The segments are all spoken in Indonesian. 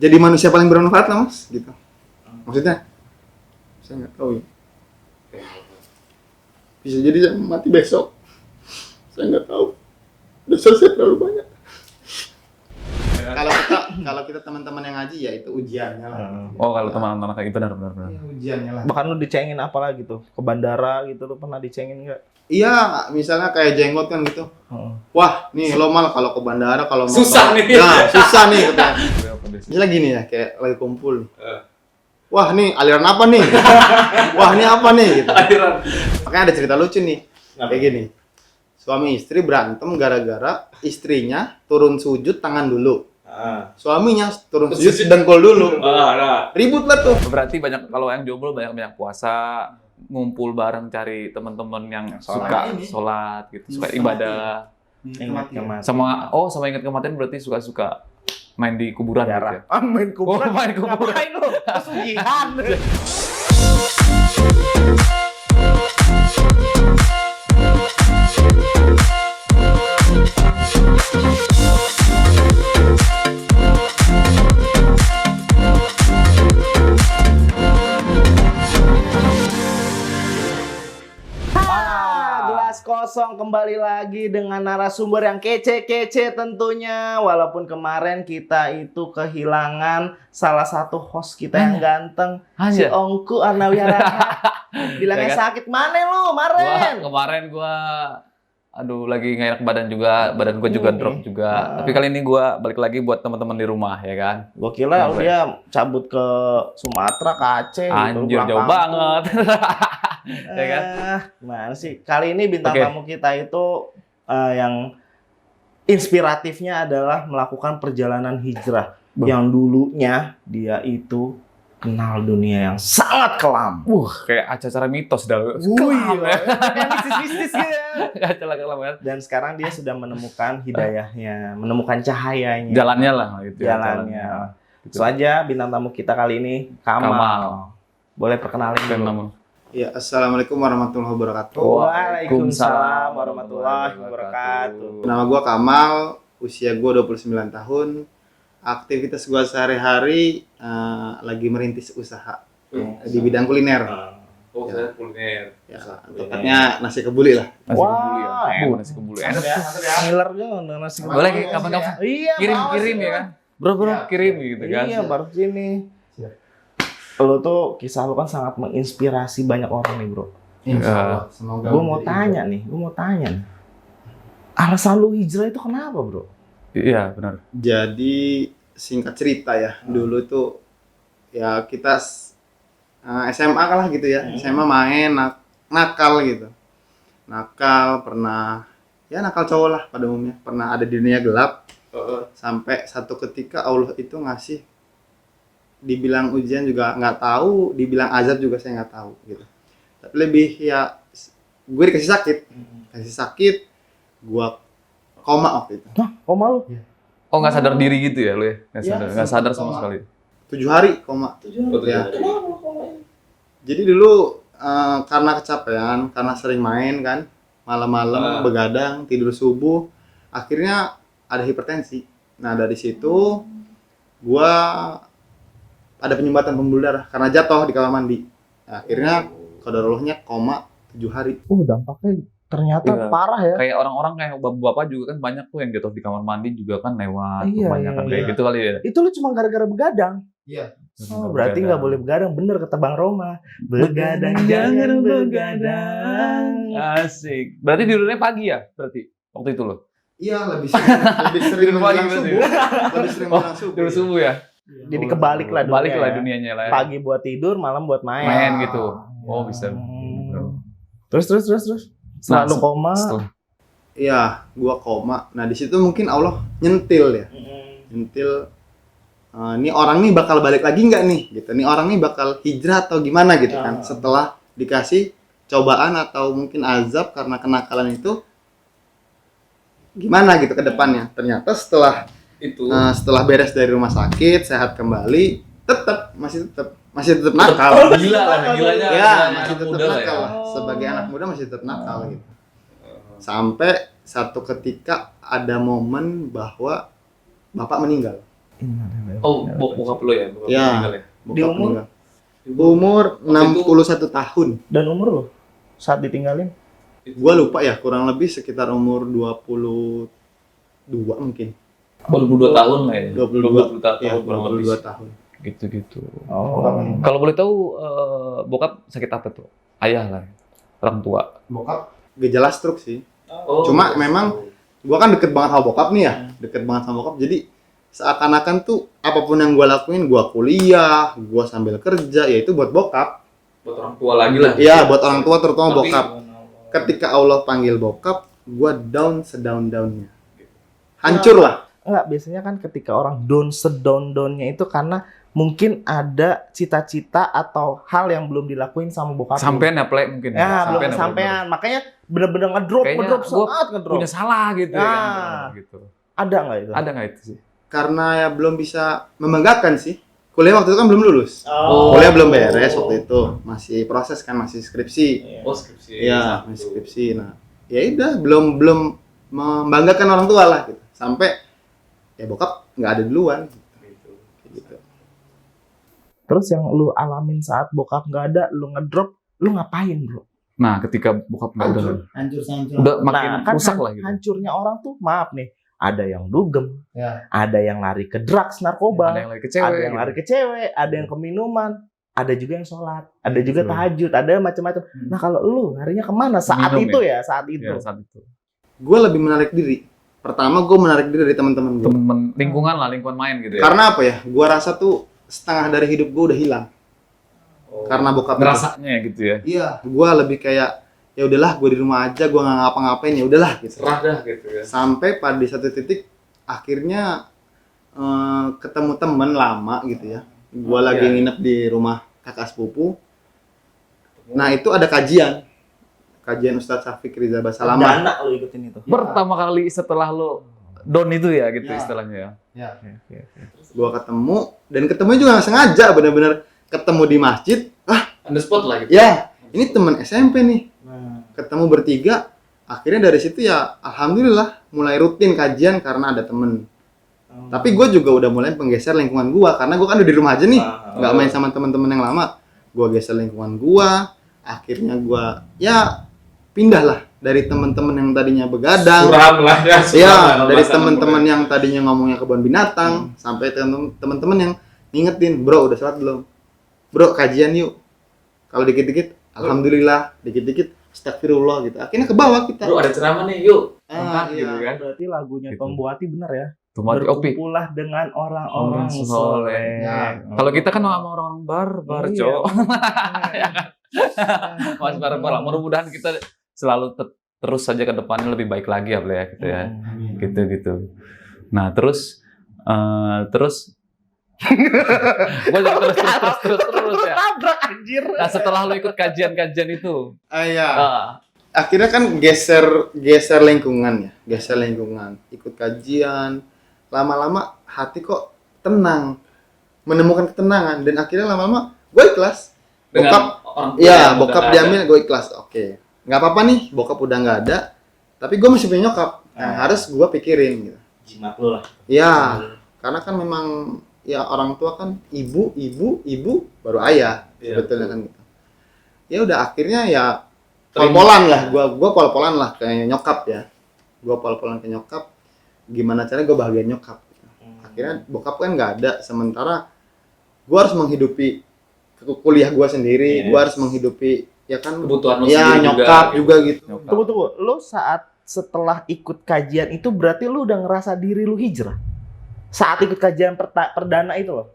jadi manusia paling bermanfaat lah mas, gitu. Maksudnya, saya nggak tahu ya. Bisa jadi saya mati besok, saya nggak tahu. Dosa saya terlalu banyak. Kalau kita teman-teman yang ngaji ya itu ujiannya lah. Oh kalau teman-teman kayak benar. Ya, ujiannya lah. Bahkan lu dicengin apa lagi tuh? Ke bandara gitu lu pernah dicengin nggak? Iya, misalnya kayak jenggot kan gitu. Wah, nih lo mal kalau ke bandara kalau mau Susah nih. Nah, susah nih katanya. Misalnya gini ya, kayak lagi kumpul. Wah, nih aliran apa nih? Wah, ini apa nih gitu. Aliran. Makanya ada cerita lucu nih. Kayak gini. Suami istri berantem gara-gara istrinya turun sujud tangan dulu. Suaminya turun sujud dengkul dulu. Ribut lah tuh. Berarti banyak kalau yang jomblo banyak puasa, ngumpul bareng cari teman-teman yang suka sholat gitu, suka ibadah. Ingat kematian. Sama ingat kematian berarti suka main di kuburan gitu ya. Main kuburan. Oh, main kuburan. Ngapain lu? Pesugihan. Gelas kosong kembali lagi dengan narasumber yang kece-kece tentunya. Walaupun kemarin kita itu kehilangan salah satu host kita yang ganteng, si Ongku Arnawiara. Bilangnya sakit mana lu kemarin? Kemarin gua lagi nggak enak badan juga, badan gua juga drop juga. Tapi kali ini gua balik lagi buat teman-teman di rumah ya kan. Gua kira dia cabut ke Sumatera, ke Aceh. Anjir jauh banget. Ya kan? Gimana sih? Kali ini bintang tamu kita itu yang inspiratifnya adalah melakukan perjalanan hijrah. Yang dulunya dia itu kenal dunia yang sangat kelam. Kayak acara mitos dah. Kelam ya. Kayak mistis-mistis gitu ya. Acara kelam kan. Dan sekarang dia sudah menemukan hidayahnya, menemukan cahayanya. Jalannya lah gitu. Jalannya. Itu aja bintang tamu kita kali ini, Kamal. Boleh perkenalin dulu. Ya, assalamualaikum warahmatullahi wabarakatuh. Waalaikumsalam warahmatullahi wabarakatuh. Nama gua Kamal, usia gua 29 tahun. Aktivitas gua sehari-hari lagi merintis usaha di bidang kuliner. Kuliner. Ya, tepatnya nasi kebuli lah. Nasi kebuli. Enak ya. Ngiler dong nasi kebuli. Boleh kapan-kapan. Iya, kirim ya kan. Bro, kirim gitu kan. Iya, baru sini. Lo tuh kisah lo kan sangat menginspirasi banyak orang nih bro. Semoga. Gue mau tanya nih. Alasan lu hijrah itu kenapa bro? Iya benar. Jadi singkat cerita ya, dulu itu ya kita SMA lah gitu ya. SMA main nakal gitu. Nakal pernah ya nakal cowok lah pada umumnya. Pernah ada di dunia gelap. Sampai satu ketika Allah itu ngasih, dibilang ujian juga nggak tahu, dibilang azab juga saya nggak tahu gitu. Tapi lebih ya gue dikasih sakit, gue koma waktu itu. Koma lu? Oh nggak sadar diri gitu ya lu ya? Nggak sadar sama sekali. 7 hari koma. 7 hari. Ya. Jadi dulu karena kecapean, karena sering main kan, malam-malam begadang, tidur subuh, akhirnya ada hipertensi. Nah dari situ gue ada penyumbatan pembuluh darah karena jatuh di kamar mandi. Nah, akhirnya qadarullah koma 7 hari. Dampaknya ternyata parah ya. Kayak orang-orang kayak bapak-bapak juga kan banyak tuh yang jatuh di kamar mandi juga kan lewat. Kebanyakan kayak gitu kali ya. Itu lu cuma gara-gara begadang. Iya. Oh, berarti nggak boleh begadang, bener kata Bang Roma. Begadang jangan begadang. Asik. Berarti tidurnya pagi ya? Berarti waktu itu lo? Iya, lebih sering menjelang subuh. Lebih sering menjelang subuh. Tidur subuh ya? Jadi kebalik lah dunianya lah. Pagi buat tidur, malam buat main. Main gitu. Oh bisa. Terus. Setelah lu koma. Iya, gua koma. Nah di situ mungkin Allah nyentil ya. Nyentil. Ini orang nih bakal balik lagi nggak nih? Gitu. Nih orang nih bakal hijrah atau gimana gitu kan? Setelah dikasih cobaan atau mungkin azab karena kenakalan itu, gimana gitu ke depannya? Ternyata setelah beres dari rumah sakit, sehat kembali, masih tetap nakal. Gilanya. Ya, masih tetap nakal lah. Sebagai anak muda masih tetap nakal gitu. Sampai satu ketika ada momen bahwa bapak meninggal. Oh, bokap lo ya? Bokap Ya. meninggal ya? Bokap Di umur? meninggal. Umur 61 tahun. Dan umur lo saat ditinggalin? Gua lupa ya, kurang lebih sekitar umur 22 mungkin. 22 tahun lah ya? 22 tahun ya, kurang lebih. 22 tahun. Gitu-gitu. Oh. Kalau boleh tahu bokap sakit apa tuh? Ayah lah, orang tua. Bokap gejala stroke sih. Oh, Cuma iya. memang gua kan deket banget sama bokap nih ya, deket banget sama bokap. Jadi seakan-akan tuh apapun yang gua lakuin, gua kuliah, gua sambil kerja, ya itu buat bokap. buat orang tua lagi lah. Iya, buat orang tua terutama Tapi- bokap. Ketika Allah panggil bokap, gua down sedown-downnya. Hancur lah. Enggak, biasanya kan ketika orang sedown-downnya itu karena mungkin ada cita-cita atau hal yang belum dilakuin sama bokap. lu. Sampean ya play mungkin. Ya, belum Sampean ya, kesampean. Makanya bener-bener ngedrop Kayaknya gua sangat ngedrop. punya salah gitu ya Nah. kan. Gitu. Ada nggak itu? Ada nggak itu sih? Karena ya belum bisa membanggakan sih. Kuliah waktu itu kan belum lulus. Oh. Kuliah belum beres waktu itu. Masih proses kan, masih skripsi. Oh, skripsi. Iya, masih skripsi. Nah, ya udah belum membanggakan orang tua lah gitu. Sampai ya bokap nggak ada duluan. Gitu. Terus yang lu alamin saat bokap nggak ada, lu ngedrop, lu ngapain, bro? Nah, ketika bokap nggak ada, hancur. udah makin kan rusak lah gitu. hancurnya orang tuh, maaf nih, ada yang dugem, Ya. ada yang lari ke drugs, narkoba, Ada yang lagi ke cewek. ada yang gitu. lari ke cewek, ada yang ke minuman, ada juga yang sholat, ada juga Betul. tahajud, ada macam-macam. Nah, kalau lu harinya kemana saat Minum itu ya, saat itu? Ya, saat itu. Gue lebih menarik diri. Pertama gue menarik diri dari teman-teman gue. Temen lingkungan lah, lingkungan main gitu ya. Karena apa ya? Gue rasa tuh setengah dari hidup gue udah hilang. Oh. Karena bokap. ngerasanya gitu ya. Iya, gue lebih kayak ya udahlah, gue di rumah aja, gue nggak ngapa-ngapain, ya udahlah gitu. Serah dah gitu ya. Sampai pada di satu titik akhirnya ketemu temen lama gitu ya. Gue lagi Iya. nginep di rumah kakak sepupu. Nah itu ada kajian Ustadz Syafiq Riza Basalamah. Dana lu ikutin itu. Pertama kali setelah lo down itu ya gitu Ya. istilahnya ya. Ya. Gue ketemu dan ketemunya juga nggak sengaja, bener-bener ketemu di masjid. On the spot lah gitu. Ya, ini temen SMP nih. Nah, Ketemu bertiga. Akhirnya dari situ ya alhamdulillah mulai rutin kajian karena ada temen. Tapi gue juga udah mulai penggeser lingkungan gue karena gue kan udah di rumah aja nih, nggak main sama teman-teman yang lama. Gue geser lingkungan gue, akhirnya gue ya pindah lah dari teman-teman yang tadinya begadang. Suram lah ya. suram Iya, lah, dari bahasa teman-teman gue. yang tadinya ngomongnya kebun binatang sampai teman-teman yang ngingetin, bro udah sholat belum? Bro kajian yuk. Kalau dikit-dikit, alhamdulillah, dikit-dikit, astagfirullah gitu. Akhirnya ke bawah kita. Bro ada ceramah nih, yuk. Ah, Angkat gitu iya. kan. berarti lagunya Gitu. Tom Buati bener ya. Tomati opi. Berkumpulah dengan orang-orang Orang soleh. Ya. Kalau kita kan sama orang-orang barbar, Iya. cowok. Mas barbar lah. Mudah-mudahan kita selalu terus saja ke depannya lebih baik lagi ya, Ble, ya, gitu ya. Gitu. Nah, terus gua jadi terus ya. Tabrak anjir. Nah, setelah lo ikut kajian-kajian itu, Iya. ah, Akhirnya kan geser lingkungan ya, geser lingkungan, ikut kajian, lama-lama hati kok tenang, menemukan ketenangan dan akhirnya lama-lama gue ikhlas. Dengan Bokap, orang tua iya yang bokap udah diambil, gue ikhlas. Oke, nggak apa-apa nih, bokap udah nggak ada, tapi gue masih punya nyokap, yang harus gue pikirin gitu. Jimat lu lah. Ya, karena kan memang ya orang tua kan ibu baru ayah Iya, sebetulnya kan gitu. Ya udah akhirnya ya pol-polan lah, gua pol-polan lah ke nyokap ya. Gua pol-polan ke nyokap. Gimana caranya gua bahagiain nyokap. Akhirnya bokap kan nggak ada, sementara gua harus menghidupi kuliah gua sendiri, gua harus menghidupi ya kan kebutuhan lo ya sendiri nyokap gitu. juga gitu. Tunggu. Lu saat setelah ikut kajian itu berarti lu udah ngerasa diri lu hijrah. Saat ikut kajian perdana itu loh.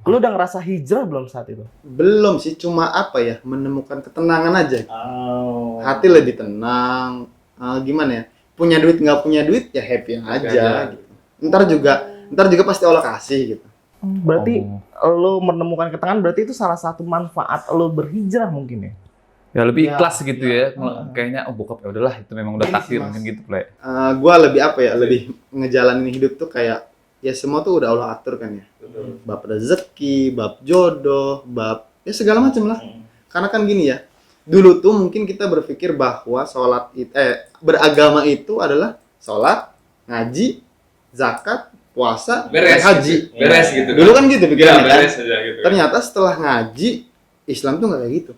Lu udah ngerasa hijrah belum saat itu? Belum sih, cuma apa ya, menemukan ketenangan aja. Oh. Hati lebih tenang. Gimana ya? Punya duit nggak punya duit ya happy aja. Gitu. Ntar juga pasti Allah kasih gitu. Berarti oh. lu menemukan ketenangan berarti itu salah satu manfaat lu berhijrah mungkin ya. Ya lebih Ya, ikhlas gitu ya. ya. Kayaknya bokap ya udahlah itu memang udah Ini takdir sih, Mas. mungkin gitu, Ple. Gua lebih apa ya? Lebih ngejalanin hidup tuh kayak ya semua tuh udah Allah atur kan ya. Betul. Bab rezeki, bab jodoh, bab ya segala macam lah. Karena kan gini ya. Dulu tuh mungkin kita berpikir bahwa beragama itu adalah sholat, ngaji, zakat, puasa, Beres haji. gitu. Beres gitu. Dulu kan gitu Iya, pikirannya kan. beres aja gitu. Ternyata setelah ngaji, Islam tuh nggak kayak gitu.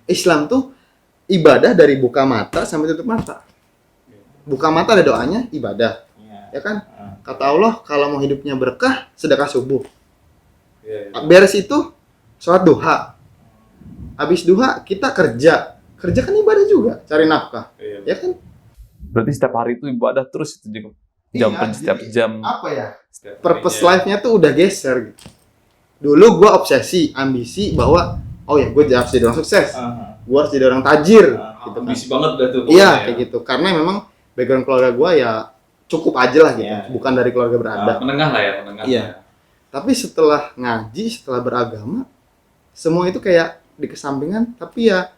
Islam tuh ibadah dari buka mata sampai tutup mata. Buka mata ada doanya, ibadah. Ya kan? Kata Allah, kalau mau hidupnya berkah, sedekah subuh. Iya, iya. Beres itu, sholat duha. Habis duha, kita kerja. Kerja kan ibadah juga, cari nafkah. Iya. Ya kan? Berarti setiap hari itu ibadah terus itu juga. Jam Iya, per setiap jadi jam. Apa ya? Setiap Purpose harinya. life-nya tuh udah geser gitu. Dulu gue obsesi, ambisi bahwa oh ya gue harus jadi orang sukses. Gue harus jadi orang tajir gitu kan. Ambisi banget dah tuh. Iya, pokoknya ya. kayak gitu. Karena memang background keluarga gue ya cukup aja lah gitu. Iya. Bukan dari keluarga berada. Menengah lah ya, menengah. Iya. Tapi setelah ngaji, setelah beragama, semua itu kayak dikesampingkan. Tapi ya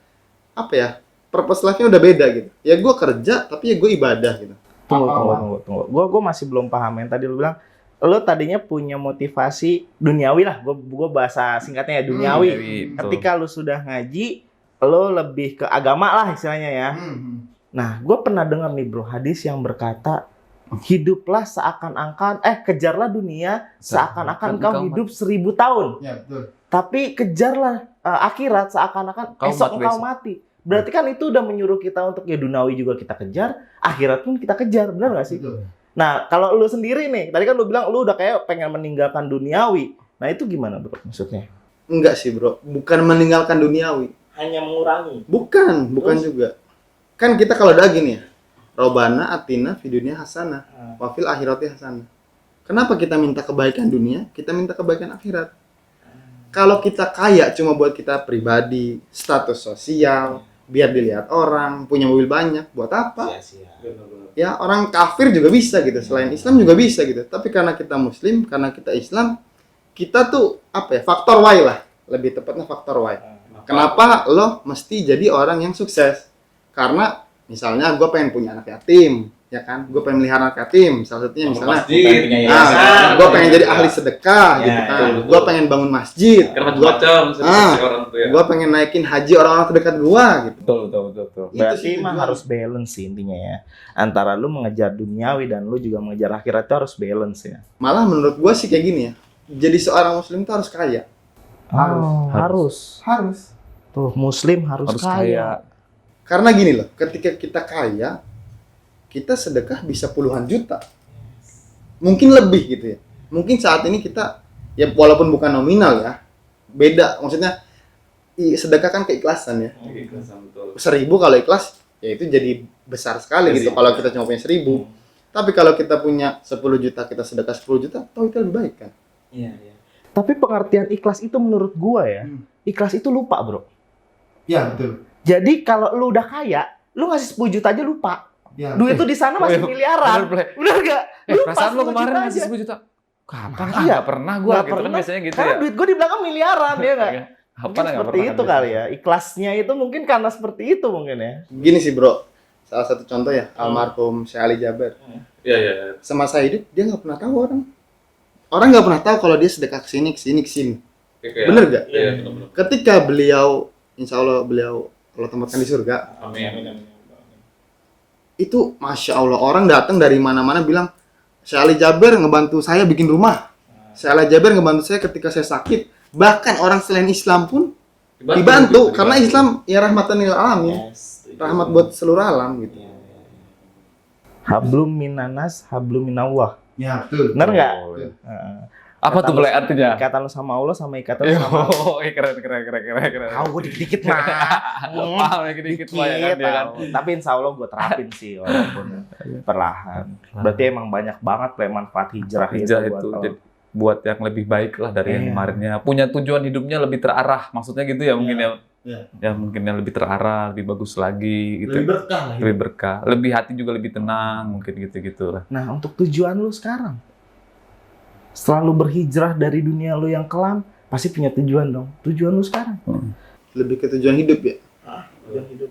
apa ya? Purpose life-nya udah beda gitu. Ya gue kerja, tapi ya gue ibadah gitu. Tunggu. Gue masih belum paham yang tadi lu bilang. Lo tadinya punya motivasi duniawi lah. Gue bahasa singkatnya ya duniawi. Betul. Ketika lu sudah ngaji, lo lebih ke agama lah istilahnya ya. Nah, gue pernah dengar nih bro hadis yang berkata, hiduplah seakan-akan, kejarlah dunia seakan-akan kau hidup 1000 tahun. Ya betul. Tapi kejarlah akhirat seakan-akan Kau esok mati engkau besok. mati. Berarti kan itu udah menyuruh kita untuk ya dunawi juga kita kejar, akhirat pun kita kejar, benar nggak sih? Betul. Nah, kalau lu sendiri nih, tadi kan lu bilang lu udah kayak pengen meninggalkan duniawi. Nah, itu gimana bro maksudnya? Enggak sih bro, bukan meninggalkan duniawi. Hanya mengurangi. Bukan Terus? juga. Kan kita kalau udah gini ya, Robana atina fi dunya hasanah, wa fil akhirati hasanah. Kenapa kita minta kebaikan dunia? Kita minta kebaikan akhirat. Kalau kita kaya cuma buat kita pribadi, status sosial, biar dilihat orang, punya mobil banyak, buat apa? Benar-benar. Ya orang kafir juga bisa gitu, selain Islam juga bisa gitu. Tapi karena kita Muslim, karena kita Islam, kita tuh apa ya? Faktor Y lah, lebih tepatnya faktor Y. Kenapa lo mesti jadi orang yang sukses? Karena misalnya gue pengen punya anak yatim, ya kan? Gue pengen melihara anak yatim, salah satunya misalnya. Masjid. Gue pengen jadi ahli sedekah, Ya, gitu kan? betul. Gue pengen bangun masjid. Karena Gue macam-macam orang tuh ya. pengen naikin haji orang-orang terdekat gue, gitu. Betul. Itu Berarti sih mah tujuan. harus balance sih intinya ya. Antara lu mengejar duniawi dan lu juga mengejar akhirat itu harus balance ya. Malah menurut gue sih kayak gini ya. Jadi seorang Muslim tuh harus kaya. Harus. Harus. Tuh, muslim harus kaya. Karena gini loh, ketika kita kaya, kita sedekah bisa puluhan juta. Mungkin lebih gitu ya. Mungkin saat ini kita, ya walaupun bukan nominal ya, beda. Maksudnya, sedekah kan keikhlasan ya. Keikhlasan, betul. 1000 kalau ikhlas, ya itu jadi besar sekali gitu. Kalau kita cuma punya 1000. Tapi kalau kita punya 10 juta, kita sedekah 10 juta, toh itu lebih baik kan? Iya. Tapi pengertian ikhlas itu menurut gua ya, ikhlas itu lupa bro. Ya, betul. Jadi kalau lu udah kaya, lu ngasih 10 juta aja lupa. Ya, Duit itu di sana masih Oh, iya. miliaran. Bener, Bener gak? Perasaan lo 10 kemarin juta ngasih aja. 10 juta. Kapan? Iya. Nggak pernah gue Nggak gitu kan pernah. biasanya gitu Karena ya. duit gua di belakang miliaran, ya nggak? Kapan Mungkin nggak seperti pernah itu kan kali biasanya. ya. Ikhlasnya itu mungkin karena seperti itu mungkin ya. Gini sih bro, salah satu contoh ya, almarhum Syekh Ali Jaber. Iya. Semasa hidup, dia nggak pernah tahu orang. Orang nggak pernah tahu kalau dia sedekah kesini. Bener gak? Iya, benar-benar. Ketika beliau, insya Allah beliau Allah tempatkan di surga, Amin. itu Masya Allah, orang datang dari mana-mana bilang, Syekh Ali Jaber ngebantu saya bikin rumah. Syekh Ali Jaber ngebantu saya ketika saya sakit. Bahkan orang selain Islam pun dibantu. Karena Islam ya rahmatan lil alamin. Rahmat buat seluruh alam gitu. Hablum minanas, hablum minallah. Ya, betul. Bener nggak? Oh, iya. Heeh. Apa tuh boleh artinya? Ikatan lu sama Allah sama ikatan lu sama Oh, keren. tahu gue dikit-dikit mah. Paham ya dikit lah ya kan dia kan. tahu. Tapi insya Allah gue terapin sih walaupun perlahan. Berarti emang banyak banget kayak manfaat hijrah, Hijrah buat itu lo. jadi buat yang lebih baik lah dari yang Iya. kemarinnya. Punya tujuan hidupnya lebih terarah. Maksudnya gitu ya mungkin ya. Iya. Ya mungkin yang lebih terarah, lebih bagus lagi gitu. berkah lah. Lebih berkah, lebih hati juga lebih tenang, mungkin gitu-gitu lah. Nah untuk tujuan lu sekarang, setelah lu berhijrah dari dunia lu yang kelam, pasti punya tujuan dong. Tujuan lu sekarang? Lebih ke tujuan hidup ya. Tujuan hidup.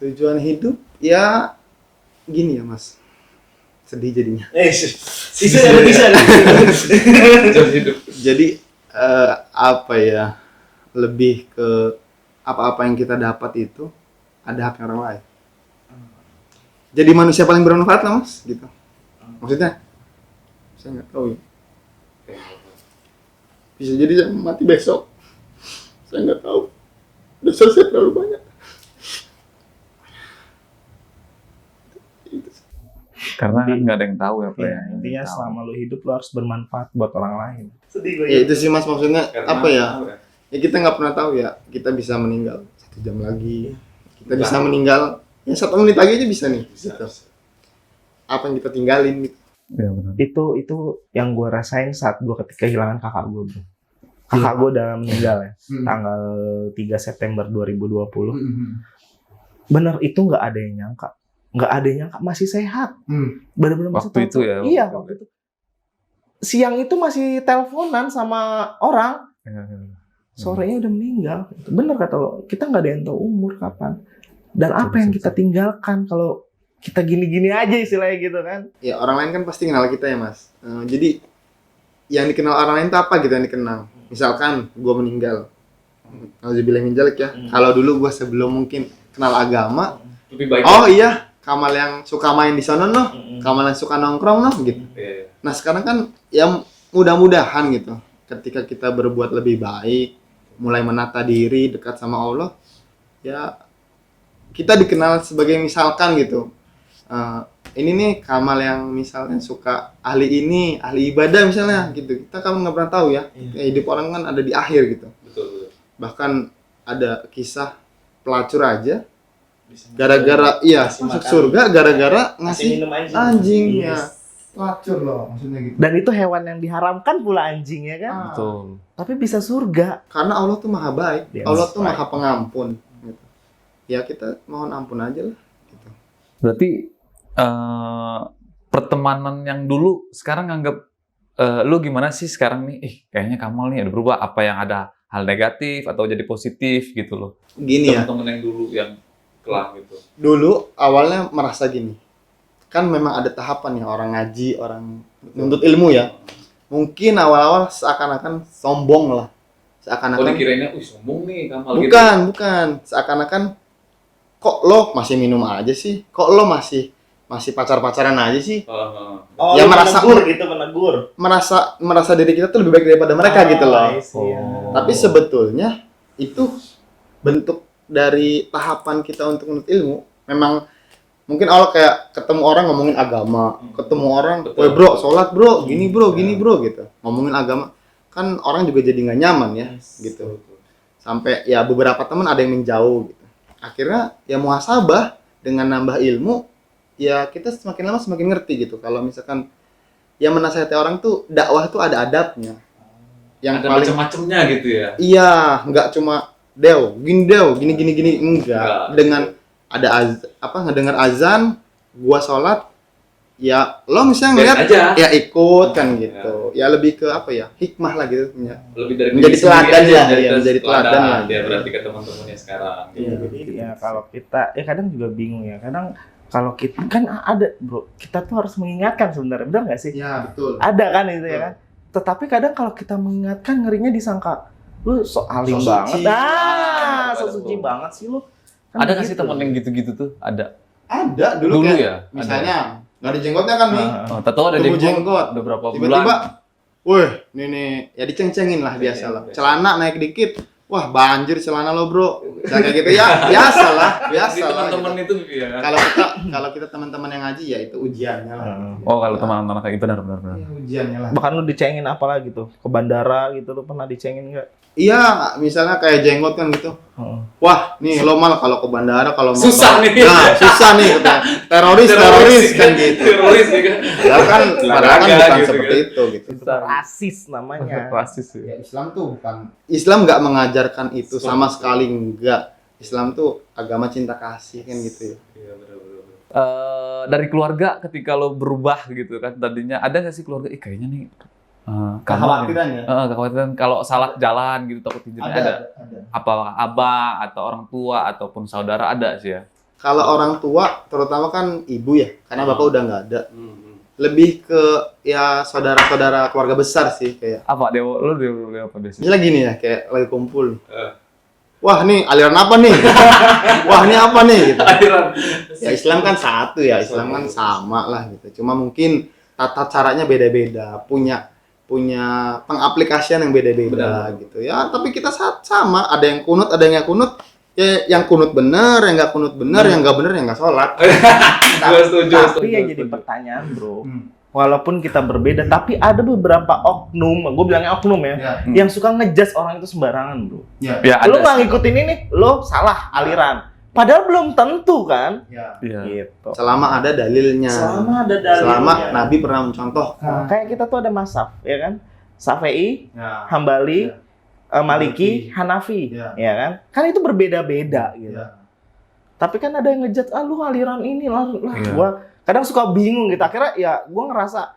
Tujuan hidup ya gini ya mas. Sedih jadinya. Sisa yang bisa. Tujuan hidup. Jadi apa ya, lebih ke apa-apa yang kita dapat itu ada haknya orang lain. Jadi manusia paling bermanfaat lah mas, gitu. Maksudnya Saya nggak tahu ya. Bisa jadi saya mati besok. Saya nggak tahu. Dosa saya terlalu banyak. Karena kan nggak ada yang tahu ya, Pak. Ya, intinya selama lu hidup lu harus bermanfaat buat orang lain. Sedih gue. Ya itu sih Mas, maksudnya Karena apa ya? Ya kita nggak pernah tahu ya. Kita bisa meninggal 1 jam lagi. Kita bisa meninggal ya 1 menit lagi aja bisa nih. Bisa. Gitu. Apa yang kita tinggalin gitu. Iya benar. Itu yang gue rasain saat gue ketika kehilangan kakak gue, bro. Kakak gue udah meninggal ya, tanggal 3 September 2020. Bener, itu nggak ada yang nyangka. Nggak ada yang nyangka masih sehat. Bener-bener masih Waktu itu ya, Iya, waktu waktu itu. Siang itu masih teleponan sama orang. Sorenya udah meninggal. Bener kata lo, kita nggak ada yang tahu umur kapan. Dan apa yang kita tinggalkan kalau kita gini-gini aja istilahnya gitu kan. Ya orang lain kan pasti kenal kita ya Mas. Jadi yang dikenal orang lain itu apa gitu yang dikenal. Misalkan gue meninggal, nauzubillah min dzalik ya. Kalau dulu gue sebelum mungkin kenal agama, Lebih baik. oh iya Kamal yang suka main di sana noh, Kamal yang suka nongkrong noh gitu. Iya. Nah sekarang kan ya mudah-mudahan gitu, ketika kita berbuat lebih baik, mulai menata diri dekat sama Allah, ya kita dikenal sebagai misalkan gitu. Ini nih Kamal yang misalnya suka ahli ini, ahli ibadah misalnya gitu. Kita kan nggak pernah tahu ya. Hidup orang kan ada di akhir gitu. Betul. Bahkan ada kisah pelacur aja gara-gara iya Kasih masuk makan. surga gara-gara ngasih minum anjing Yes. ya. Pelacur loh maksudnya gitu. Dan itu hewan yang diharamkan pula anjing ya kan. Betul. Tapi bisa surga. Karena Allah tuh maha baik, Yes, Allah tuh right. maha pengampun gitu. Ya kita mohon ampun aja lah gitu. Berarti pertemanan yang dulu sekarang nganggap lu gimana sih sekarang nih? Kayaknya Kamal nih ada berubah. Apa yang ada hal negatif atau jadi positif gitu loh? Gini ya, Teman-teman yang dulu yang kelam gitu. dulu awalnya merasa gini. Kan memang ada tahapan ya orang ngaji, orang nuntut ilmu ya. Mungkin awal-awal seakan-akan sombong lah. Oh Seakan-akan dikirainnya, sombong nih Kamal gitu. bukan. Seakan-akan kok lo masih minum aja sih? Kok lo masih pacar-pacaran aja sih? Oh, Ya, lu merasa- menegur. Merasa diri kita tuh lebih baik daripada mereka gitu loh. I see, ya. Tapi sebetulnya itu bentuk dari tahapan kita untuk menuntut ilmu. Memang mungkin awal kayak ketemu orang ngomongin agama, ketemu orang, Betul. "Woi bro, sholat bro, gini bro gitu. Ngomongin agama, kan orang juga jadi nggak nyaman ya, gitu. Sampai ya beberapa teman ada yang menjauh gitu. Akhirnya ya muhasabah dengan nambah ilmu, ya kita semakin lama semakin ngerti gitu. Kalau misalkan ya menasihati orang tuh dakwah tuh ada adabnya. Yang Ada paling macam-macamnya gitu ya. iya, nggak cuma gini, enggak. Dengan ada ngedengar azan, gua sholat, ya lo misalnya ngeliat, Biarin aja. ya ikut kan gitu. Ya lebih ke apa ya, hikmah lah gitu. Ya. Lebih dari Menjadi diri sendiri teladan aja, lah, ya, menjadi teladan lah. Dia berarti ke teman-temannya sekarang. Iya, jadi ya kalau kita kadang juga bingung ya. Kadang kalau kita kan ada, bro, kita tuh harus mengingatkan sebenarnya, benar nggak sih? Ya, betul. Ada kan itu ya kan. Tetapi kadang kalau kita mengingatkan ngerinya disangka lu sok alim Sok banget. suci. Sok suci banget sih lu. Kan Ada nggak sih begitu. teman yang gitu-gitu tuh? Ada. Ada dulu, Dulu kayak, ya? misalnya nggak ada jenggotnya kan nih. Ah. Tahu ada Tumbuh jenggot jenggot. udah berapa Tiba-tiba, bulan. wih, nih, ya diceng-cengin lah biasa lah. Celana naik dikit, wah banjir celana lo bro. Dan kayak gitu ya, biasa lah. Di teman-teman itu ya. Kalau kita teman-teman yang ngaji ya itu ujiannya lah. Oh kalau teman-teman kayak gitu benar. Iya, ujiannya lah. Bahkan lu dicengin apa lagi tuh? Ke bandara gitu lu pernah dicengin nggak? Iya, misalnya kayak jenggot kan gitu. Heeh. Wah, nih lo malah kalau ke bandara kalau mau Susah nih. Nah, susah nih katanya. Teroris kan gitu. Teroris ya kan. Padahal kan Olahraga bukan gitu seperti kan. itu gitu. Itu rasis namanya. Rasis ya. Ya, Islam tuh bukan Islam nggak mengajarkan itu sama sekali enggak. Islam tuh agama cinta kasih kan gitu ya. Iya benar-benar. Dari keluarga ketika lo berubah gitu kan tadinya ada nggak sih keluarga? Kayaknya nih Kekhawatiran ya. kekhawatiran kalau salah jalan gitu takut hijrahnya ada. Ada. Apa abah atau orang tua ataupun saudara ada sih ya. Kalau orang tua, terutama kan ibu ya, karena bapak udah nggak ada. Hmm. Lebih ke ya saudara-saudara keluarga besar sih kayak. Apa dia apa biasanya? Misalnya gini ya, kayak lagi kumpul. Eh. Wah nih aliran apa nih? Wah ini apa nih? Gitu. Akhiran. Ya Islam kan satu ya, Islam kan sama lah gitu. Cuma mungkin tata caranya beda-beda, punya pengaplikasian yang beda-beda gitu ya. Tapi kita sama, ada yang kunut, ada yang nggak kunut. Ya, yang kunut bener, yang nggak kunut bener, yang nggak bener, yang nggak sholat. Gue setuju. Tapi yang jadi pertanyaan bro, walaupun kita berbeda, tapi ada beberapa oknum, gue bilangnya oknum ya, yang suka ngejudge orang itu sembarangan bro. Ya, Lo ada nggak sih. ngikutin ini, lo salah aliran. Padahal belum tentu kan? Ya. Iya. Gitu. Selama ada dalilnya. Selama ada dalilnya. Selama Nabi pernah mencontohkan. Nah, kayak kita tuh ada mazhab, ya kan? Syafi'i, Ya. Hambali, Ya. Maliki, Hanafi, Ya. ya kan? Kan itu berbeda-beda gitu. Ya. Tapi kan ada yang ngejudge, lu aliran ini lah. Iya. Gua kadang suka bingung gitu. Akhirnya ya gua ngerasa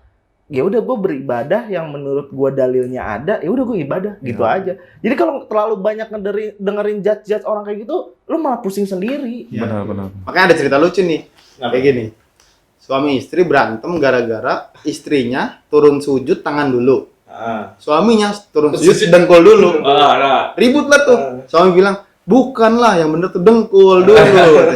ya udah gue beribadah yang menurut gua dalilnya ada, ya udah gue ibadah gitu aja. Jadi kalau terlalu banyak dengerin judge orang kayak gitu, lu malah pusing sendiri. Ya. Benar. Makanya ada cerita lucu nih. Kayak gini. Suami istri berantem gara-gara istrinya turun sujud tangan dulu. Suaminya turun sujud dengkul dulu. Nah, Ribut lah tuh. Suami bilang, bukanlah yang bener tuh dengkul dulu.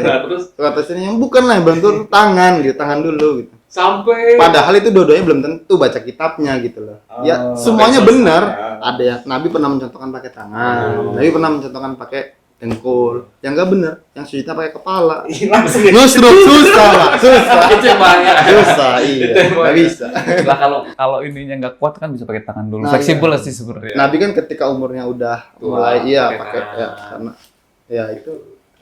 nah, terus Kata istrinya, bukanlah yang bener tuh tangan gitu, tangan dulu gitu. sampai Padahal itu dua-duanya belum tentu baca kitabnya gitu loh. Ya semuanya benar. Ada yang Nabi pernah mencontohkan pakai tangan, Nabi pernah mencontohkan pakai dengkul. Yang enggak benar, yang sujudnya pakai kepala. Langsung Nusruk susah lah, susah. itu yang bahaya. Susah, iya. Itu yang Nggak bahaya. bisa. Lah kalau ininya nggak kuat kan bisa pakai tangan dulu. Nah, Fleksibel iya. sih sebenarnya. Nabi kan ketika umurnya udah Tua, mulai iya pakai pakai tangan. ya karena ya itu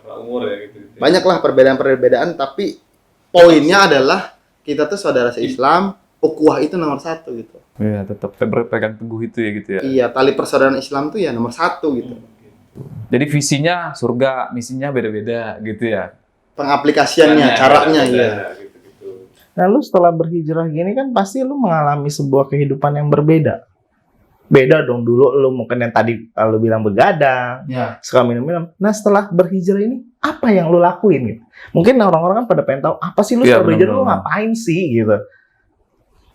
Karena umur ya gitu. banyaklah perbedaan-perbedaan tapi poinnya adalah kita tuh saudara se-Islam, ukhuwah itu nomor satu gitu. Iya, tetap berpegang teguh itu ya gitu ya. Iya, tali persaudaraan Islam tuh ya nomor satu gitu. Jadi visinya surga, misinya beda-beda gitu ya. Pengaplikasiannya, caranya ya. Gitu. Nah, lu setelah berhijrah gini kan pasti lu mengalami sebuah kehidupan yang berbeda. Beda dong, dulu lu mungkin yang tadi lu bilang begadang, Ya. suka minum-minum. Nah, setelah berhijrah ini apa yang lu lakuin gitu? Mungkin orang-orang kan pada pengen tahu apa sih lu Iya, setelah berhijrah lu benar-benar. ngapain sih gitu.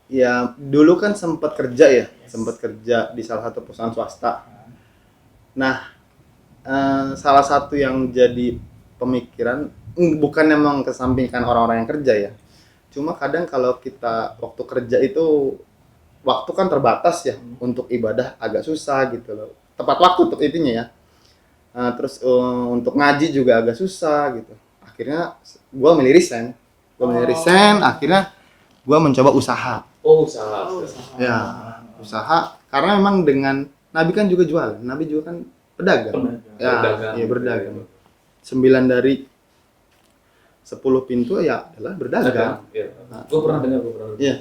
Ya, dulu kan sempat kerja ya, sempat kerja di salah satu perusahaan swasta. Nah, salah satu yang jadi pemikiran, bukan memang kesampingkan orang-orang yang kerja ya. Cuma kadang kalau kita waktu kerja itu, waktu kan terbatas ya, untuk ibadah agak susah gitu loh. Tepat waktu untuk itunya ya. Terus untuk ngaji juga agak susah gitu. Akhirnya gue milih resign. Akhirnya gue mencoba usaha. Oh, salah. Ya, usaha karena memang dengan Nabi kan juga jualan. Nabi juga kan pedagang. Ya, Berdagang. iya berdagang. 9 dari 10 pintu ya adalah berdagang. Iya. Gue pernah dengar. Iya.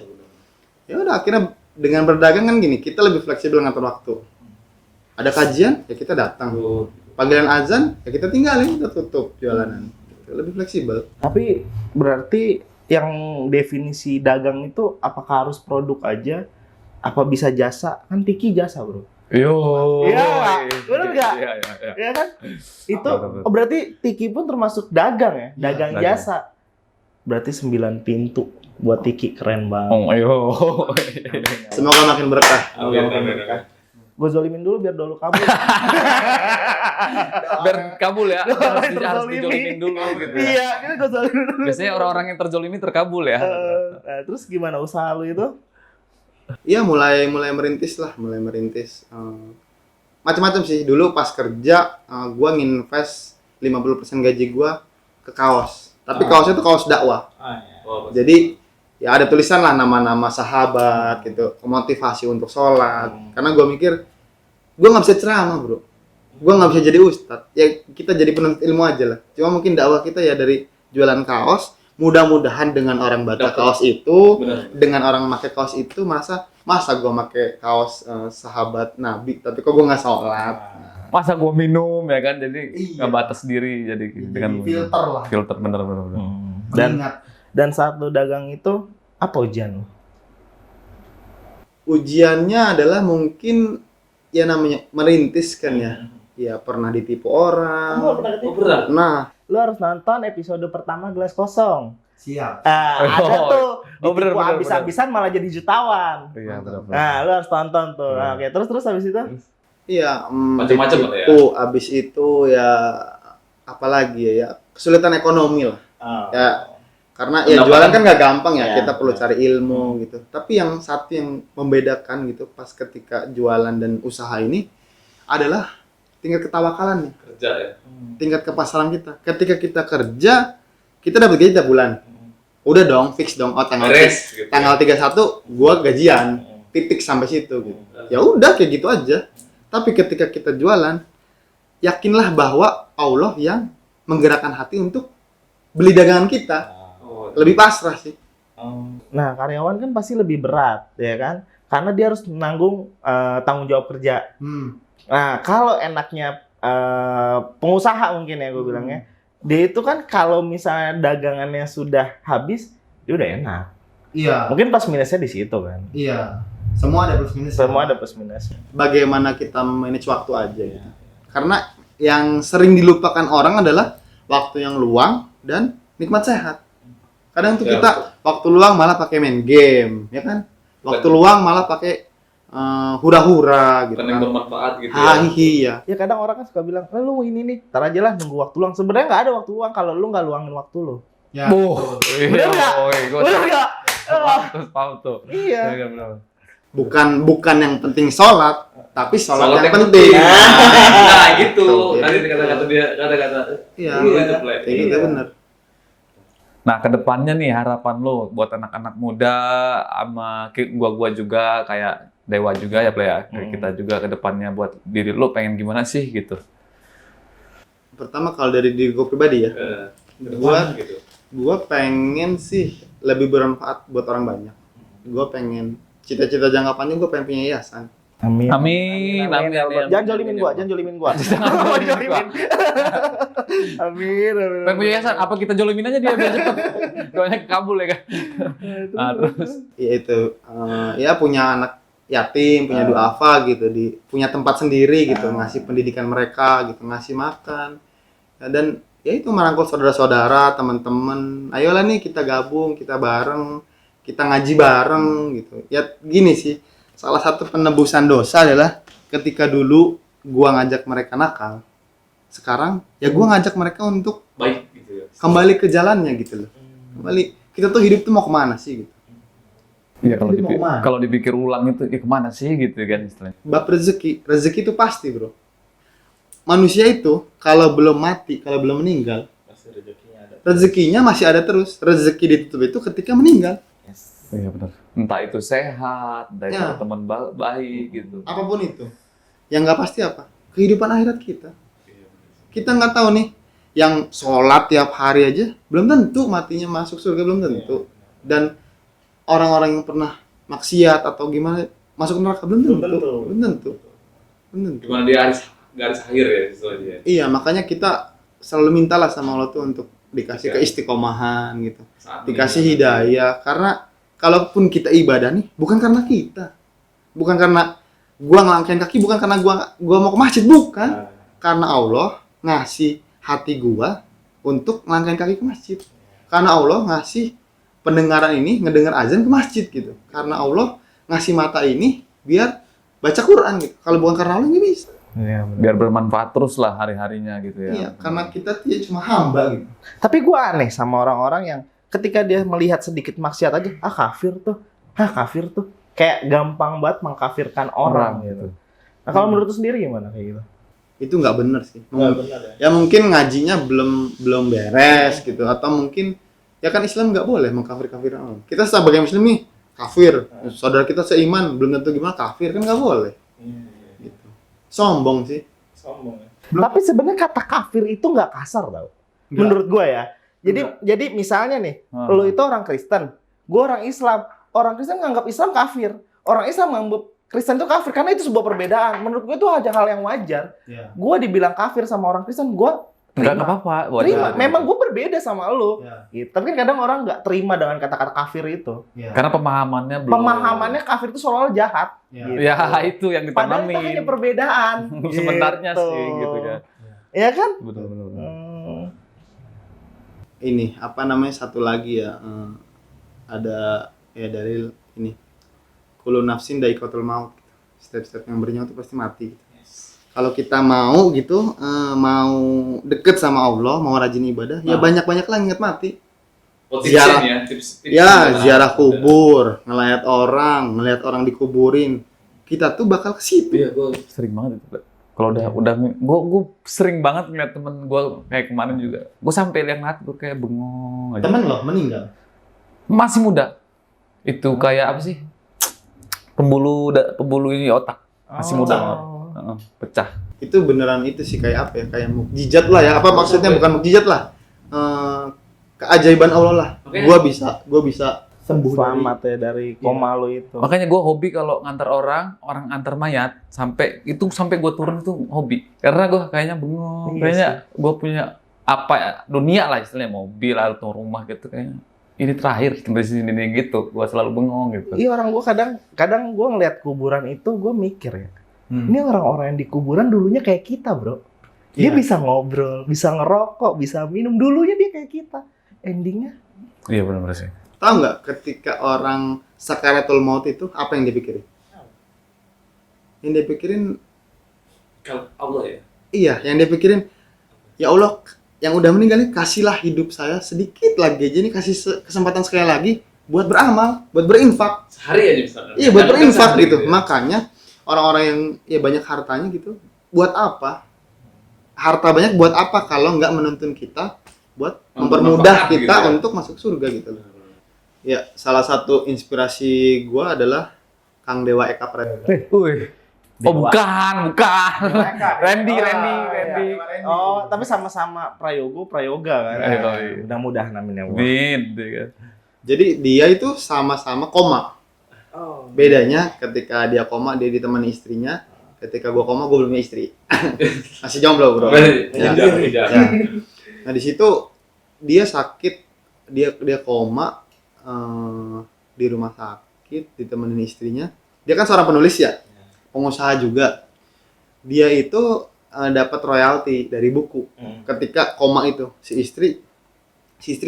Ya udah akhirnya dengan berdagang kan gini, kita lebih fleksibel ngatur waktu. Ada kajian, ya kita datang. Panggilan azan, ya kita tinggalin, kita tutup jualanan. Lebih fleksibel. Tapi berarti yang definisi dagang itu apakah harus produk aja? Apa bisa jasa? Kan Tiki jasa, bro. Yo. Iya, bener nggak? Iya. Ya kan? Itu Betul. berarti Tiki pun termasuk dagang ya? Dagang dagang. jasa. Berarti 9 pintu buat Tiki, keren banget. Oh, ayo. Semoga makin berkah. Gue zolimin dulu biar dulu kabur. Biar kabul ya. Harus Terzolimi. dijolimin dulu gitu. ya. Iya, ini gue zolimin dulu. Biasanya orang-orang yang terzolimi terkabul ya. Nah, terus gimana usaha lu itu? Iya mulai merintis. Macam-macam sih. Dulu pas kerja gua nginvest 50% gaji gua ke kaos. Tapi kaosnya itu kaos dakwah. Jadi ya ada tulisan lah nama-nama sahabat gitu, motivasi untuk sholat. Karena gua mikir gua nggak bisa ceramah, bro. Gua nggak bisa jadi ustadz. Ya kita jadi penuntut ilmu aja lah. Cuma mungkin dakwah kita ya dari jualan kaos. Mudah-mudahan dengan orang baca kaos itu, dengan orang pakai kaos itu masa gue pakai kaos sahabat Nabi, tapi kok gue nggak sholat. Masa gua minum ya kan, jadi Iya. nggak batas diri jadi dengan filter lah. filter bener. Dan saat lu dagang itu apa ujian lu? Ujiannya adalah mungkin ya namanya merintis kan ya. Ya pernah ditipu orang. Berat. Nah, Lu harus nonton episode pertama Gelas Kosong. siap. Ada tuh Oh, bener, ditipu bener, habis-habisan malah jadi jutawan. Iya, benar. Nah, lu harus tonton tuh. Nah, oke, terus habis itu? Iya, Macam-macam lah ya. ditipu. Abis itu ya apalagi ya kesulitan ekonomi lah. Ya Karena ya Pendapatan. jualan kan nggak gampang ya, Ya, kita perlu ya. cari ilmu gitu. Tapi yang satu yang membedakan gitu pas ketika jualan dan usaha ini adalah tingkat ketawakalannya, Kerja ya. tingkat kepasaran kita. Ketika kita kerja, kita dapat gaji tiap bulan. Udah dong, fix dong. Oh, Beres, gitu ya. tanggal 31 gua gajian. Titik sampai situ gitu. Ya udah kayak gitu aja. Tapi ketika kita jualan, yakinlah bahwa Allah yang menggerakkan hati untuk beli dagangan kita. Oh, Lebih pasrah sih. Nah, karyawan kan pasti lebih berat, ya kan? Karena dia harus menanggung tanggung jawab kerja. Nah, kalau enaknya pengusaha mungkin ya gue bilangnya, dia itu kan kalau misalnya dagangannya sudah habis, dia udah enak. Iya. Mungkin plus minusnya di situ kan. Iya. Semua ada plus minus. Semua ada plus minusnya. Bagaimana kita manage waktu aja gitu. Karena yang sering dilupakan orang adalah waktu yang luang dan nikmat sehat. Kadang tuh Ya, kita waktu luang malah pakai main game, ya kan? Waktu luang malah pakai hura-hura gitu Bukan yang kan. bermanfaat gitu ya. Hahihi ya. Ya kadang orang kan suka bilang, lu ini nih, tar aja lah nunggu waktu luang. Sebenarnya nggak ada waktu luang kalau lu nggak luangin waktu lu. Ya. Bener nggak? Gue Bener nggak? paham tuh. Iya. Iya, benar. Bukan yang penting sholat, tapi sholat yang yang penting. Nah, gitu. Tuh, ya. Tadi kata-kata dia, kata-kata. Iya. Itu play. Kayak gitu Iya. bener. Nah, kedepannya nih harapan lo buat anak-anak muda sama gua juga kayak Dewa juga ya, Play ya. Kayak kita juga kedepannya buat diri lo pengen gimana sih gitu. Pertama kalau dari diri gue pribadi ya, Ke depan gitu. gue pengen sih lebih bermanfaat buat orang banyak. Gue pengen cita-cita jangka panjang gue pengen punya yayasan. Amin. Amin, amin, ya Allah. amin. Jangan jolimin gua, jangan jolimin gua. Jangan jolimin gua. Amin, amin. Pengen punya yayasan, apa kita jolimin aja dia biar cepet. Doanya kabul ya kan. Nah, terus Ya itu ya punya anak yatim, punya duafa gitu, punya tempat sendiri gitu, ngasih pendidikan mereka gitu, ngasih makan. Ya, dan ya itu merangkul saudara-saudara, teman-teman. Ayolah nih kita gabung, kita bareng, kita ngaji bareng gitu. Ya gini sih, salah satu penebusan dosa adalah ketika dulu gua ngajak mereka nakal. Sekarang ya gua ngajak mereka untuk Baik gitu ya. kembali ke jalannya gitu loh. Kembali kita tuh hidup tuh mau kemana sih gitu. ya kalau Jadi mau kemana? kalau dipikir ulang itu ya kemana sih gitu kan istilahnya. Bab rezeki itu pasti bro. Manusia itu kalau belum mati, kalau belum meninggal, Pasti rezekinya ada. rezekinya masih ada terus. Rezeki ditutup itu ketika meninggal. Iya benar. Entah itu sehat, entah itu Ya. teman baik gitu. Apapun itu. Yang nggak pasti apa? Kehidupan akhirat kita. Kita nggak tahu nih. Yang sholat tiap hari aja belum tentu matinya masuk surga, belum tentu. Dan orang-orang yang pernah maksiat atau gimana masuk neraka belum tentu. Belum tentu. Belum tentu. Gimana dia garis akhir ya istilahnya. Iya, makanya kita selalu mintalah sama Allah tuh untuk dikasih keistiqomahan gitu. Saat Dikasih ini, hidayah, karena kalaupun kita ibadah nih bukan karena kita. Bukan karena gua ngelangkain kaki, bukan karena gua mau ke masjid, bukan. Karena Allah ngasih hati gua untuk ngelangkain kaki ke masjid. Karena Allah ngasih pendengaran ini ngedengar azan ke masjid gitu. Karena Allah ngasih mata ini biar baca Quran gitu. Kalau bukan karena Allah nggak bisa. Iya, Biar bermanfaat terus lah hari-harinya gitu ya. Iya, karena kita dia cuma hamba gitu. Tapi gua aneh sama orang-orang yang ketika dia melihat sedikit maksiat aja, kafir tuh. Kafir tuh. Kayak gampang banget mengkafirkan orang gitu. Nah, kalau menurut lu sendiri gimana kayak gitu? Itu nggak bener sih. benar ya. Ya mungkin ngajinya belum beres gitu, atau mungkin ya kan Islam nggak boleh mengkafir-kafirin orang. Kita sebagai muslim nih kafir, saudara kita seiman belum tentu gimana kafir, kan nggak boleh. Gitu. Sombong sih. Sombong ya. Tapi sebenarnya kata kafir itu nggak kasar tau. Menurut gua ya. Jadi misalnya nih, lu itu orang Kristen, gua orang Islam. Orang Kristen nganggap Islam kafir. Orang Islam nganggap Kristen itu kafir karena itu sebuah perbedaan. Menurut gue itu hal yang wajar. Ya. Gue dibilang kafir sama orang Kristen, gue Enggak apa-apa. terima. Memang gue berbeda sama lu. Ya. Gitu. Tapi kan kadang orang nggak terima dengan kata-kata kafir itu. Karena pemahamannya belum. Pemahamannya kafir itu soal jahat. Gitu. Ya itu yang Padahal itu hanya ditanamin. perbedaan. Sebenarnya Gitu. sih gitu kan. Iya kan? Betul. Ini apa namanya satu lagi ya, ada ya dari ini kullu nafsin dha'iqatul maut. Setiap yang bernyawa itu pasti mati. Kalau kita mau gitu, mau deket sama Allah, mau rajin ibadah, ya banyak-banyak lah ingat mati. Ziarah. Tips Ya, gimana ziarah anak muda. kubur, ngeliat orang dikuburin. Kita tuh bakal ke situ. Iya, gue Sering banget itu. Kalau udah gue sering banget ngeliat temen gue kayak kemarin juga. Gue sampai lihat gue kayak bengong aja. Temen loh meninggal. Masih muda. Itu kayak apa sih? Pembuluh ini otak. Masih muda banget. Heeh, pecah. Itu beneran itu sih kayak apa ya? Kayak mukjizat lah ya. Apa maksudnya bukan mukjizat lah. Keajaiban Allah lah. Oke. Gua bisa sembuh Selamat ya dari koma lo itu. Makanya gue hobi kalau ngantar orang antar mayat sampai gue turun itu hobi. Karena gue kayaknya bengong, Iya kayaknya gue punya apa ya, dunia lah istilahnya, mobil atau rumah gitu kayaknya. Ini terakhir sampai sini gitu, gue selalu bengong gitu. Iya, orang gue kadang gue ngeliat kuburan itu gue mikir ya. Ini orang-orang yang di kuburan dulunya kayak kita, bro. Dia Iya. bisa ngobrol, bisa ngerokok, bisa minum. Dulunya dia kayak kita. Endingnya Iya benar sih. Tahu nggak ketika orang sakaratul maut itu apa yang dipikirin? Yang dipikirin kalau Allah ya. iya, yang dipikirin ya Allah yang udah meninggal ini kasihlah hidup saya sedikit lagi aja, ini kasih kesempatan sekali lagi buat beramal, buat berinfak. Sehari aja misalnya. Iya, buat Jangan berinfak sehari gitu. ya. Makanya orang-orang yang ya banyak hartanya gitu, buat apa? Harta banyak buat apa kalau nggak menuntun kita buat mempermudah Bermanfaat kita gitu ya. untuk masuk surga gitu loh. Ya, salah satu inspirasi gua adalah Kang Dewa Eka Prayoga. Wih. Oh bukan. Randy. Oh, tapi sama-sama prayoga kan. Iya. Mudah-mudahan amin ya Allah. Bin, kan. Jadi dia itu sama-sama koma. Bedanya ketika dia koma dia ditemani istrinya, ketika gua koma gua belum punya istri. Masih jomblo, Bro. Ya. Tidak. Ya. Nah, di situ dia sakit, dia koma di rumah sakit ditemenin istrinya. Dia kan seorang penulis ya, pengusaha juga. Dia itu dapat royalti dari buku. Ketika koma itu, si istri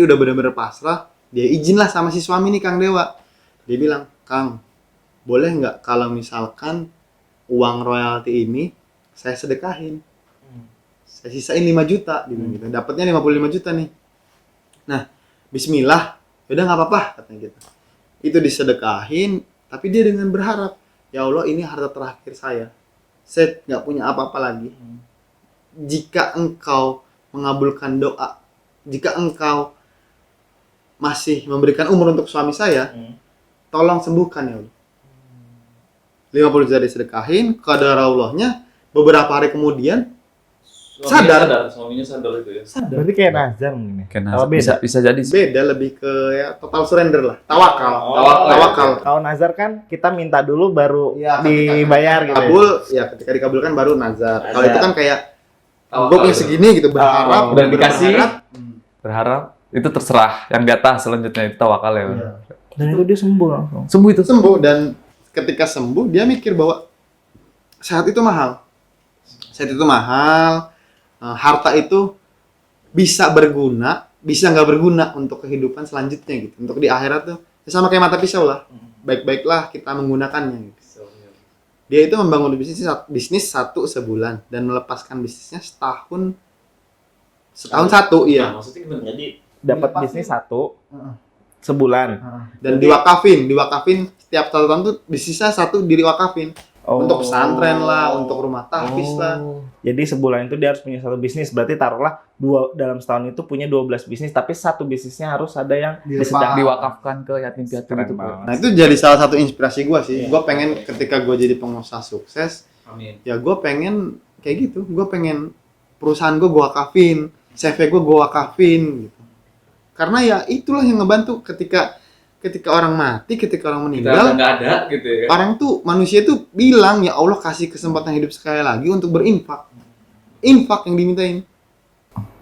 udah benar-benar pasrah, dia izin lah sama si suami nih Kang Dewa. Dia bilang, Kang, boleh nggak kalau misalkan uang royalti ini saya sedekahin? Saya sisain 5 juta, dia bilang gitu. Dapatnya 55 juta nih. Nah, bismillah, udah nggak apa-apa katanya gitu. Itu disedekahin, tapi dia dengan berharap, ya Allah ini harta terakhir saya nggak punya apa-apa lagi. Jika engkau mengabulkan doa, jika engkau masih memberikan umur untuk suami saya, tolong sembuhkan ya Allah. 50 juta disedekahin, qadar Allahnya beberapa hari kemudian Suaminya sadar itu ya. Berarti kayak nazar mungkin ya. Kena, Apa beda? bisa jadi sih. beda, lebih ke ya total surrender lah, tawakal. Tawakal. Kalau nazar kan kita minta dulu baru Iya, ketika dibayar gitu. ya. kabul ya ketika dikabulkan baru nazar. Kalau Nazar. itu kan kayak Tawakal gue punya itu. segini gitu, berharap Oh, udah dikasih. Berharap itu terserah. Yang di atas selanjutnya itu tawakal ya. Iya. Dan itu dia sembuh langsung. Sembuh itu. Sembuh, dan ketika sembuh dia mikir bahwa sehat itu mahal. Sehat itu mahal, harta itu bisa berguna, bisa nggak berguna untuk kehidupan selanjutnya gitu. Untuk di akhirat tuh ya sama kayak mata pisau lah. Baik-baiklah kita menggunakannya gitu. Dia itu membangun bisnis 1 sebulan dan melepaskan bisnisnya setahun satu, Nah, iya. maksudnya gimana? Jadi dapat Dilepasin. bisnis 1 sebulan. Dan diwakafin setiap 1 tahun tuh bisnisnya 1 diwakafin. Untuk pesantren lah, untuk rumah tahfiz lah. Jadi sebulan itu dia harus punya 1 bisnis. Berarti taruhlah dalam setahun itu punya 12 bisnis, tapi 1 bisnisnya harus ada yang disedekahkan. Diwakafkan ke yatim piatu Keren gitu. banget. Nah itu jadi salah satu inspirasi gue sih. Iya. Gue pengen ketika gue jadi pengusaha sukses, Amin. ya gue pengen kayak gitu. Gue pengen perusahaan gue wakafin, CV gue wakafin gitu. Karena ya itulah yang ngebantu ketika orang mati, ketika orang Kita meninggal, nggak ada gitu ya. orang tuh manusia tuh bilang ya Allah kasih kesempatan hidup sekali lagi untuk berinfak. Infak yang dimintain.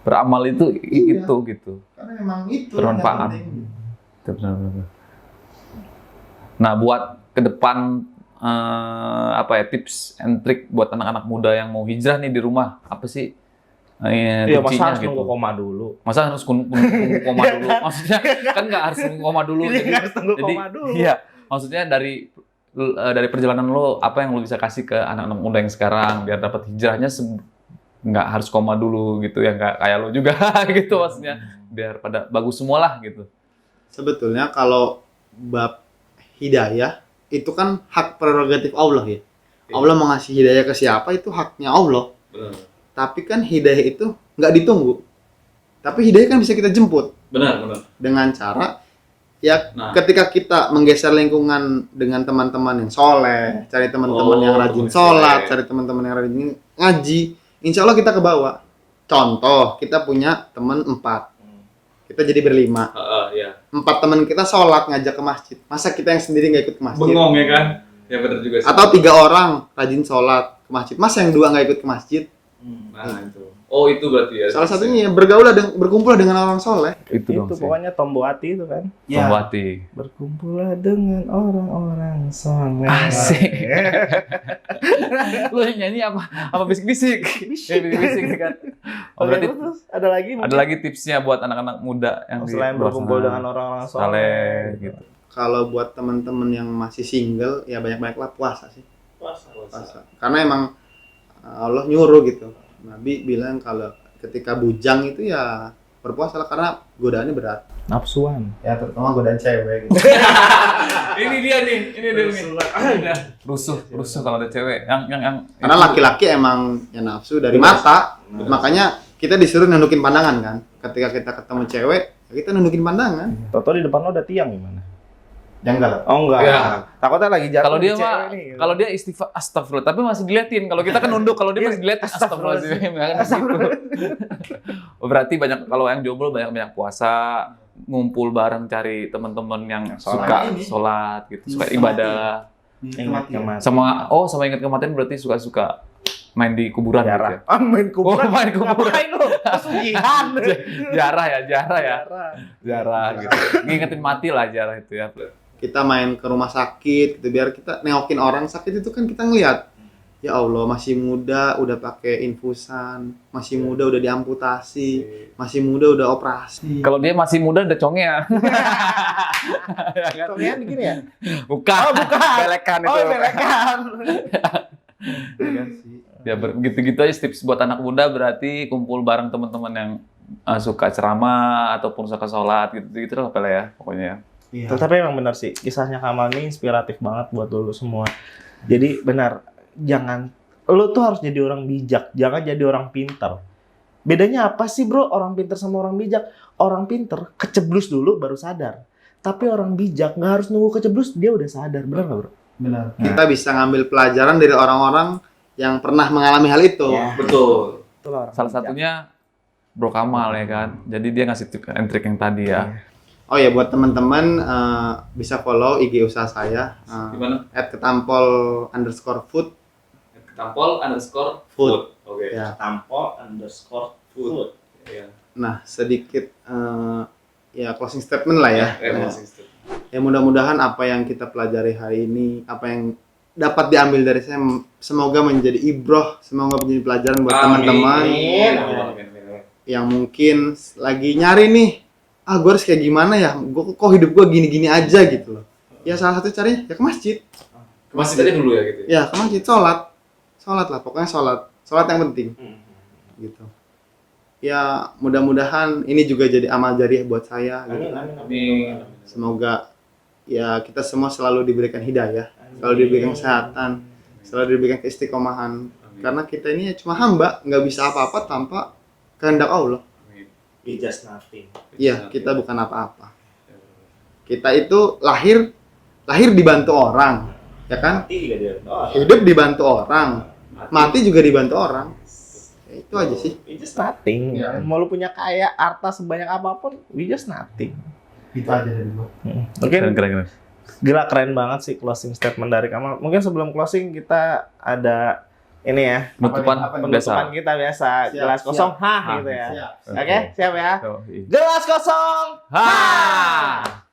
Beramal itu Iya. itu gitu. Karena memang itu Bermanfaat. yang penting. Itu benar-benar. Nah, buat ke depan apa ya, tips and trick buat anak-anak muda yang mau hijrah nih di rumah, apa sih Iya, masa kuncinya harus gitu? nunggu koma dulu. Masa harus nunggu koma dulu? Maksudnya kan nggak harus nunggu koma dulu. Iya, nggak harus nunggu koma dulu. Iya, maksudnya dari perjalanan lo, apa yang lo bisa kasih ke anak-anak muda yang sekarang biar dapat hijrahnya nggak harus koma dulu gitu ya, nggak kayak lo juga gitu maksudnya, biar pada bagus semua lah gitu. Sebetulnya kalau bab hidayah itu kan hak prerogatif Allah ya. Allah mau ngasih hidayah ke siapa itu haknya Allah. Benar. Tapi kan hidayah itu nggak ditunggu. Tapi hidayah kan bisa kita jemput Benar. dengan cara ya Nah. ketika kita menggeser lingkungan dengan teman-teman yang soleh, cari teman-teman Oh, yang rajin teman sholat, soleh. cari teman-teman yang rajin ngaji, insya Allah kita ke bawah. Contoh, kita punya teman 4, kita jadi berlima. Iya. 4 teman kita sholat ngajak ke masjid. Masa kita yang sendiri nggak ikut ke masjid? Bengong ya kan? Ya benar juga sih. Atau 3 orang rajin sholat ke masjid. Masa yang 2 nggak ikut ke masjid? Nah, itu. Oh, itu berarti ya. Salah satunya ya, berkumpul dengan orang soleh. Itu dong Itu sih. pokoknya Tombo Hati itu kan. Pembuati. Berkumpullah dengan orang-orang soleh. Asik. Lu yang nyanyi apa? Apa bisik-bisik? Bisik-bisik kan. Oh, berarti Terus ada lagi ada lagi tipsnya buat anak-anak muda yang di selain luar berkumpul sana. dengan orang-orang soleh. Saleh gitu. Kalau buat teman-teman yang masih single, ya banyak-banyaklah puasa sih. Puasa. Puasa. Karena emang Allah nyuruh gitu. Nabi bilang kalau ketika bujang itu ya berpuasalah karena godaannya berat. Nafsuan. Ya terutama godaan cewek gitu. Ini dia nih. Rusuh kalau ada cewek yang Karena laki-laki emang ya nafsu dari mata. Makanya kita disuruh nundukin pandangan kan. Ketika kita ketemu cewek, ya kita nundukin pandangan. Toto di depan lo ada tiang gimana? Ya enggak lah. Oh enggak. Ya. Takutnya lagi jatuh. kalau dia di mah cewek nih, gitu. kalau dia istighfar astagfirullah tapi masih diliatin. Kalau kita kan nunduk, kalau dia masih diliatin astagfirullahaladzim. Kan gitu. Oh, berarti banyak kalau yang jomblo banyak puasa, ngumpul bareng cari teman-teman yang suka sholat gitu, suka ibadah. Ingat kematian. Sama ingat kematian berarti suka main di kuburan gitu ya. Jarah. Main kuburan. Oh, main kuburan. Ngapain lo? Pesugihan. Jarah gitu. Ngingetin mati lah jarah itu ya. Kita main ke rumah sakit gitu biar kita nengokin orang sakit itu kan kita ngelihat. Ya Allah, masih muda udah pakai infusan, masih muda udah diamputasi, masih muda udah operasi. Kalau dia masih muda udah congea. Contohnya begini ya? Bukan. Oh, bukan. Belekan itu. Oh, belekan. Ya begitu-gitu aja tips buat anak muda berarti kumpul bareng teman-teman yang suka ceramah ataupun suka sholat gitu lah Pel ya pokoknya ya. Iya. Tapi emang benar sih, kisahnya Kamal ini inspiratif banget buat lu semua. Jadi benar, lu tuh harus jadi orang bijak, jangan jadi orang pintar. Bedanya apa sih bro, orang pintar sama orang bijak? Orang pintar keceblus dulu baru sadar. Tapi orang bijak nggak harus nunggu keceblus, dia udah sadar. Benar nggak bro? Benar. Kita bisa ngambil pelajaran dari orang-orang yang pernah mengalami hal itu. Ya. Betul. Itulah orang Salah bijak. satunya Bro Kamal ya kan. Jadi dia ngasih tip and trick yang tadi ya. Oh ya, buat teman-teman bisa follow IG usaha saya Gimana? @ketampol_food. Ketampol_food. Oke. Ya. Tampo_food. Iya. Nah, sedikit ya closing statement lah ya. Closing statement. Ya mudah-mudahan apa yang kita pelajari hari ini, apa yang dapat diambil dari saya, semoga menjadi ibroh, semoga menjadi pelajaran buat teman-teman Amin. yang mungkin lagi nyari nih, gue harus kayak gimana ya, kok hidup gue gini-gini aja gitu loh. Ya salah satu caranya ya ke masjid. Ke masjid aja dulu ya gitu. Ya ke masjid, sholat lah, pokoknya sholat yang penting gitu. Ya mudah-mudahan ini juga jadi amal jariah buat saya gitu. Amin. Semoga ya kita semua selalu diberikan hidayah, selalu diberikan kesehatan, selalu diberikan keistiqomahan. Karena kita ini ya cuma hamba, nggak bisa apa-apa tanpa kehendak Allah. We just nothing. Iya, kita bukan apa-apa. Kita itu lahir dibantu orang, ya kan? Mati juga dia. Hidup dibantu orang, mati juga dibantu orang. Ya, itu aja sih. We just nothing. Ya. Mau lu punya kaya, harta sebanyak apapun, we just nothing. Itu aja dari gua. Mungkin Keren. gila keren banget sih closing statement dari Kamal. Mungkin sebelum closing kita ada ini ya, Penutupan penutupan biasa. kita biasa. Siap, Gelas kosong, siap. gitu ya. Siap. Oke, siap ya. Yoi. Gelas kosong. Ha!